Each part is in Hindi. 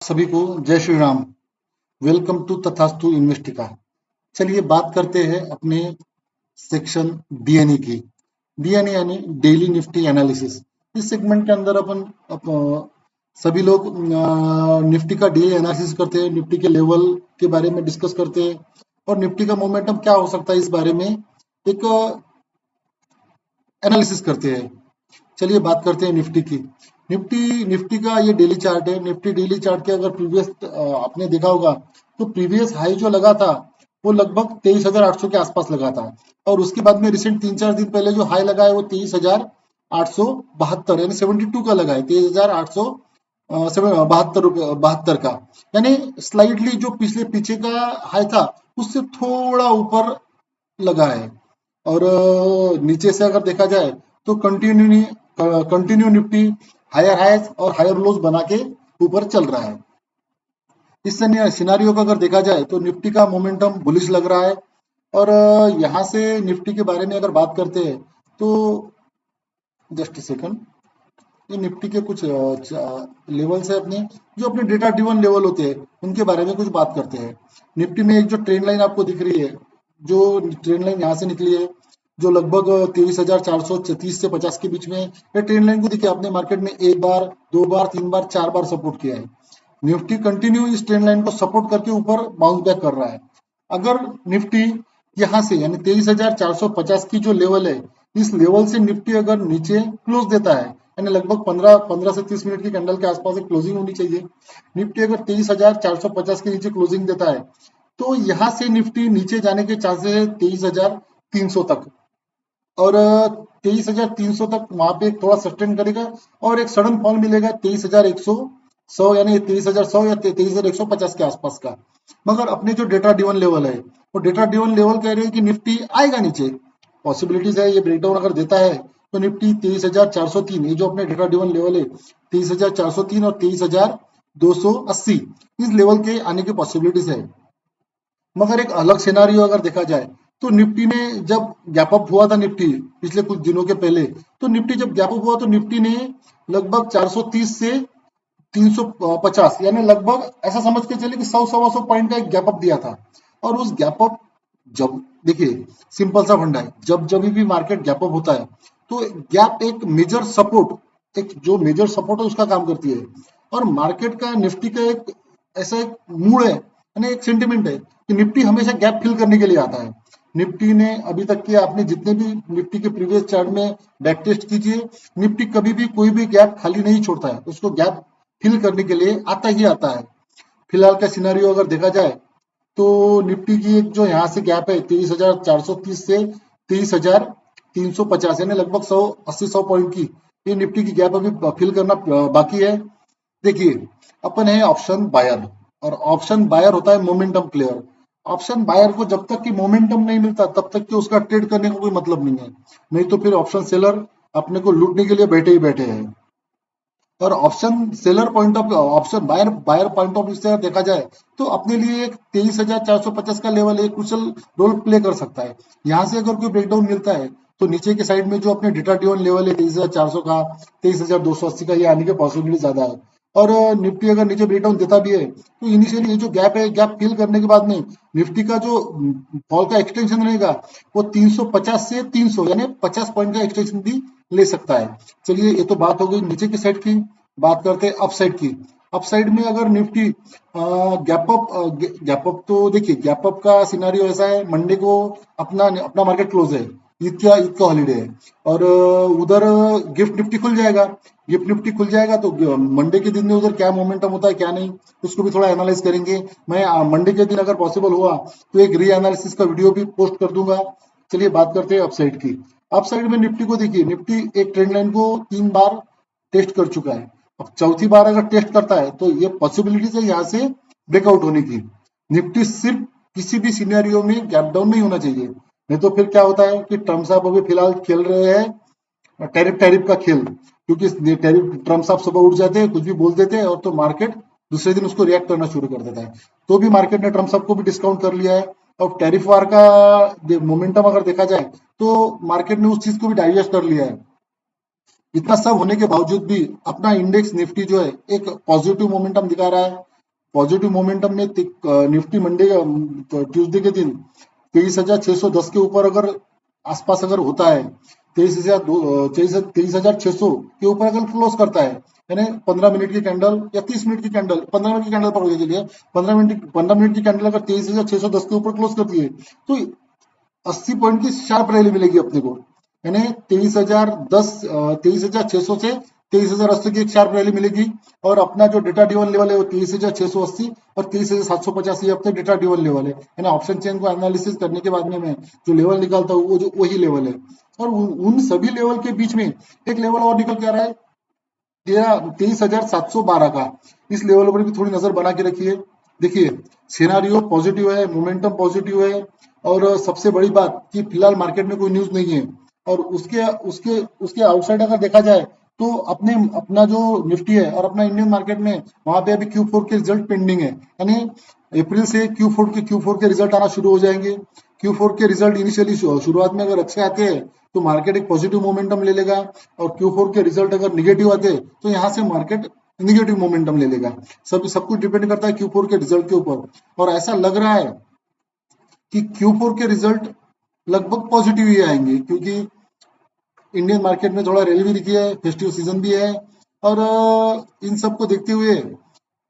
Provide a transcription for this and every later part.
सभी को जय श्री राम। वेलकम टू तथास्तु इन्वेस्टिका। चलिए बात करते हैं अपने सेक्शन डीएनए की। डीएनए यानी डेली निफ्टी एनालिसिस। इस सेगमेंट के अंदर सभी लोग निफ्टी का डेली एनालिसिस करते हैं, निफ्टी के लेवल के बारे में डिस्कस करते हैं और निफ्टी का मोमेंटम क्या हो सकता है इस बारे में एक एनालिसिस करते हैं। चलिए बात करते हैं निफ्टी की। निफ्टी का ये डेली चार्ट है। निफ्टी डेली चार्ट के अगर प्रीवियस आपने देखा होगा तो प्रीवियस हाई जो लगा था वो लगभग 23,800 के आसपास लगा था और उसके बाद में रिसेंट 3-4 दिन पहले जो हाई लगा है वो 23,872 यानी 72 का लगा है, 23,872 का, यानी स्लाइटली जो पीछे का हाई था उससे थोड़ा ऊपर लगा है। और नीचे से अगर देखा जाए तो कंटिन्यू निफ्टी हायर हाइज और हायर लोज बना के ऊपर चल रहा है। इस सिनारियो का अगर देखा जाए तो निफ्टी का मोमेंटम बुलिश लग रहा है। और यहाँ से निफ्टी के बारे में अगर बात करते हैं तो जस्ट सेकंड, ये निफ्टी के कुछ लेवल्स है अपने, जो अपने डेटा ड्रिवन लेवल होते हैं उनके बारे में कुछ बात करते हैं। निफ्टी में एक जो ट्रेंड लाइन आपको दिख रही है, जो ट्रेंड लाइन यहाँ से निकली है जो लगभग 23,430 से 50 के बीच में, ये ट्रेंड लाइन को देखिए आपने मार्केट में एक बार, दो बार, तीन बार, चार बार सपोर्ट किया है। निफ्टी कंटिन्यू इस ट्रेंड लाइन को सपोर्ट करके ऊपर बाउंस बैक कर रहा है। अगर निफ्टी यहाँ से यानी 23,450 की जो लेवल है, इस लेवल से निफ्टी अगर नीचे क्लोज देता है यानी लगभग 15 से 30 मिनट की कैंडल के आसपास एक क्लोजिंग होनी चाहिए। निफ्टी अगर 23,450 के नीचे क्लोजिंग देता है तो यहाँ से निफ्टी नीचे जाने के चांसेस है 23,300 तक, और 23,300 तक वहां पे थोड़ा सस्टेन करेगा और एक सडन फॉल मिलेगा 23,100 यानी 23,100 या 23,150 के आसपास का। मगर अपने जो डेटा ड्रिवन लेवल है वो डेटा ड्रिवन लेवल कह रहे हैं कि निफ्टी आएगा नीचे, पॉसिबिलिटीज है। ये ब्रेकडाउन अगर देता है तो निफ्टी 23,403, ये जो अपने डेटा ड्रिवन लेवल है 23,403 और 23,280 इस लेवल के आने की पॉसिबिलिटीज है। मगर एक अलग सिनारियो अगर देखा जाए तो निफ्टी ने जब गैप अप हुआ था, निफ्टी पिछले कुछ दिनों के पहले, तो निफ्टी जब गैप अप हुआ तो निफ्टी ने लगभग 430 से 350 यानी लगभग ऐसा समझ के चले कि 100-125 पॉइंट का एक गैप अप दिया था। और उस गैप अप, जब देखिए सिंपल सा फंडा है, जब भी मार्केट गैप अप होता है तो गैप एक मेजर सपोर्ट, एक जो मेजर सपोर्ट है उसका काम करती है। और मार्केट का निफ्टी का एक ऐसा एक मूड है यानी एक सेंटिमेंट है कि निफ्टी हमेशा गैप फिल करने के लिए आता है। निफ्टी ने अभी तक के आपने जितने भी निफ्टी के प्रीवियस चार्ट में बैक टेस्ट कीजिए, निफ्टी कभी भी कोई भी गैप खाली नहीं छोड़ता है, उसको गैप फिल करने के लिए आता ही आता है। फिलहाल का सिनारियो अगर देखा जाए तो निफ्टी की एक जो यहाँ से गैप है 23,430 से 23,350 यानी लगभग 100 पॉइंट की, ये निफ्टी की गैप अभी फिल करना बाकी है। देखिए अपन है ऑप्शन बायर, और ऑप्शन बायर होता है मोमेंटम प्लेयर। ऑप्शन बायर को जब तक कि मोमेंटम नहीं मिलता तब तक कि उसका ट्रेड करने का कोई मतलब नहीं है, नहीं तो फिर ऑप्शन सेलर अपने को लूटने के लिए बैठे ही बैठे हैं। और option seller point of option buyer point of view से देखा जाए तो अपने लिए एक 23,450 का लेवल एक क्रूशियल रोल प्ले कर सकता है। यहाँ से अगर कोई ब्रेकडाउन मिलता है तो नीचे के साइड में जो अपने डेटा ड्रिवन लेवल है 23,400 का, 23,280 का, ये आने की पॉसिबिलिटी ज्यादा है। और निफ्टी अगर नीचे ब्रेकडाउन देता भी है तो इनिशियली ये जो गैप है, गैप फिल करने के बाद में निफ्टी का जो फॉल का एक्सटेंशन रहेगा वो 350 से 300 यानी 50 पॉइंट का एक्सटेंशन भी ले सकता है। चलिए ये तो बात हो गई नीचे की साइड की। बात करते हैं अप साइड की। अप साइड में अगर निफ्टी गैप अप तो देखिए गैप अप का सिनारियो ऐसा है, मंडे को अपना मार्केट क्लोज है, ईद का हॉलीडे है, और उधर गिफ्ट निफ्टी खुल जाएगा। गिफ्ट निफ्टी खुल जाएगा तो मंडे के दिन में उधर क्या मोमेंटम होता है क्या नहीं उसको भी थोड़ा एनालाइज करेंगे। मैं मंडे के दिन अगर पॉसिबल हुआ तो एक री एनालिसिस का वीडियो भी पोस्ट कर दूंगा। चलिए बात करते हैं अपसाइड की। अपसाइड में निफ्टी को देखिए, निफ्टी एक ट्रेंड लाइन को 3 बार टेस्ट कर चुका है। अब चौथी बार अगर टेस्ट करता है तो ये पॉसिबिलिटीज है यहाँ से ब्रेकआउट होने की। निफ्टी सिर्फ किसी भी सिनेरियो में गैप डाउन नहीं होना चाहिए, नहीं तो फिर क्या होता है कि ट्रम्प साहब अभी फिलहाल खेल रहे हैं टैरिफ का खेल, क्योंकि ट्रम्प साहब सुबह उठ जाते हैं, कुछ भी बोल देते हैं और तो मार्केट दूसरे दिन उसको रिएक्ट करना शुरू कर देता है। तो भी मार्केट ने ट्रम्प साहब को भी डिस्काउंट कर लिया है और टैरिफ वार का मोमेंटम अगर देखा जाए तो मार्केट ने उस चीज को भी डाइजेस्ट कर लिया है। इतना सब होने के बावजूद भी अपना इंडेक्स निफ्टी जो है एक पॉजिटिव मोमेंटम दिखा रहा है। पॉजिटिव मोमेंटम में निफ्टी मंडे ट्यूसडे के दिन 23,610 के ऊपर अगर आसपास अगर होता है, 23,600 के ऊपर अगर क्लोज करता है, यानी 15 मिनट की कैंडल या 30 मिनट की कैंडल, 15 मिनट की कैंडल पकड़ के चलिए, 15 मिनट की कैंडल अगर 23,610 के ऊपर क्लोज करती है तो 80 पॉइंट की शार्प रैली मिलेगी अपने को। यानी 23,600 से 23,080 की एक शार्प रैली मिलेगी। और अपना जो डेटा ड्रिवन लेवल है वो 23,680 और 23,750 ये अपने डेटा ड्रिवन लेवल है। यानी ऑप्शन चेन को एनालिसिस करने के बाद में मैं जो लेवल निकालता हूँ वो जो वही लेवल है। और उन सभी लेवल के बीच में एक लेवल और निकल के आ रहा है 23,712 का। इस लेवल पर भी थोड़ी नजर बना के रखिए। देखिए, सिनारियो पॉजिटिव है, मोमेंटम पॉजिटिव है, और सबसे बड़ी बात कि फिलहाल मार्केट में कोई न्यूज नहीं है। और उसके उसके उसके आउटसाइड अगर देखा जाए तो अपना जो निफ्टी है और अपना इंडियन मार्केट में वहां पे अभी Q4 के रिजल्ट पेंडिंग है। यानी अप्रैल से Q4 के रिजल्ट आना शुरू हो जाएंगे। Q4 के रिजल्ट इनिशियली शुरुआत में अगर अच्छे आते हैं तो मार्केट एक पॉजिटिव मोमेंटम ले लेगा, और Q4 के रिजल्ट अगर निगेटिव आते तो यहाँ से मार्केट निगेटिव मोमेंटम ले लेगा। सब कुछ डिपेंड करता है Q4 के रिजल्ट के ऊपर। और ऐसा लग रहा है कि Q4 के रिजल्ट लगभग पॉजिटिव ही आएंगे, क्योंकि इंडियन मार्केट में थोड़ा रैली भी दिखी है, फेस्टिव सीजन भी है। और इन सब को देखते हुए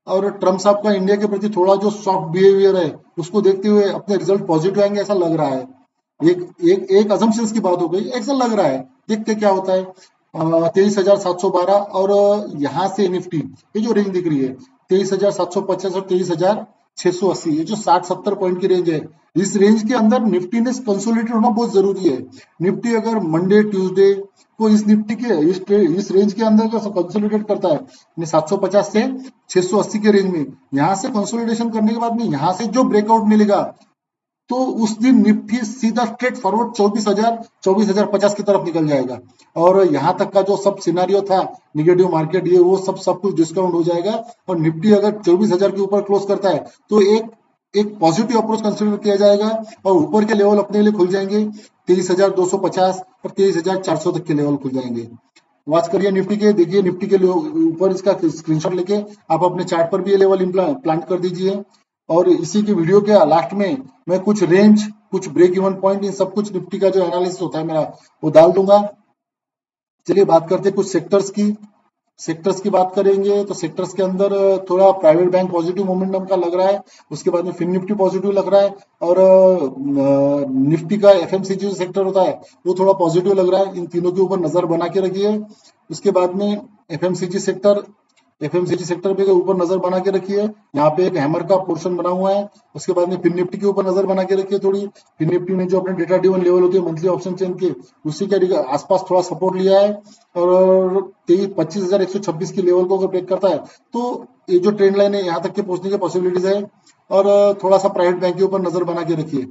और ट्रम्प साहब का इंडिया के प्रति थोड़ा जो सॉफ्ट बिहेवियर है उसको देखते हुए अपने रिजल्ट पॉजिटिव आएंगे ऐसा लग रहा है। एक एक एक अजम्पशंस की बात हो गई, ऐसा लग रहा है। देखते क्या होता है। 23,712 और यहाँ से निफ्टी, ये जो रेंज दिख रही है 23,750 और 23,680, ये जो 60-70 पॉइंट की रेंज है, इस रेंज के अंदर निफ्टी ने कंसोलिडेट होना बहुत जरूरी है। निफ्टी अगर मंडे ट्यूसडे को इस निफ्टी के इस रेंज के अंदर कंसोलिडेट करता है 750 से 680 के रेंज में, यहाँ से कंसोलिडेशन करने के बाद में यहाँ से जो ब्रेकआउट मिलेगा तो उस दिन निफ्टी सीधा स्ट्रेट फॉरवर्ड 24,050 की तरफ निकल जाएगा। और यहाँ तक का जो सब सिनारियो था निगेटिव मार्केट, ये वो सब कुछ डिस्काउंट हो जाएगा। और निफ्टी अगर 24,000 के ऊपर क्लोज करता है तो एक एक पॉजिटिव अप्रोच कंसिडर किया जाएगा, और ऊपर के लेवल अपने लिए खुल जाएंगे 23,250 और 23,400 तक के लेवल खुल जाएंगे। वॉच करिए निफ्टी के, देखिए निफ्टी के ऊपर इसका स्क्रीनशॉट लेके आप अपने चार्ट पर भी ये लेवल प्लांट कर दीजिए। और इसी की वीडियो के लास्ट में मैं कुछ रेंज, कुछ ब्रेक इवन पॉइंट, इन सब कुछ निफ्टी का जो एनालिसिस होता है मेरा वो डाल दूंगा। चलिए बात करते हैं कुछ सेक्टर्स की। सेक्टर्स की बात करेंगे तो सेक्टर्स के अंदर थोड़ा प्राइवेट बैंक पॉजिटिव मोमेंटम का लग रहा है, उसके बाद में फिन निफ्टी पॉजिटिव लग रहा है, और निफ्टी का एफएमसीजी जो सेक्टर होता है वो थोड़ा पॉजिटिव लग रहा है। इन तीनों के ऊपर नजर बना के रखिए। उसके बाद में एफएमसीजी सेक्टर एफएमसीजी सेक्टर पे ऊपर नजर बना के रखिए। यहाँ पे एक हैमर का पोर्शन बना हुआ है। उसके बाद में फिन निफ्टी के ऊपर नजर बना के रखिए थोड़ी। फिन निफ्टी ने जो अपने डेटा ड्रिवन लेवल होते हैं मंथली ऑप्शन चेन के, उसी के आसपास थोड़ा सपोर्ट लिया है। और 25,126 की लेवल को अगर ब्रेक करता है तो ये जो ट्रेंड लाइन है यहाँ तक के पहुंचने की पॉसिबिलिटीज है। और थोड़ा सा प्राइवेट बैंक के ऊपर नजर बना के रखिए।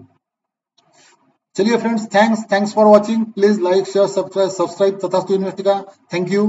चलिए friends, thanks for watching. Please like share subscribe तथा इन्वेस्ट का। Thank you.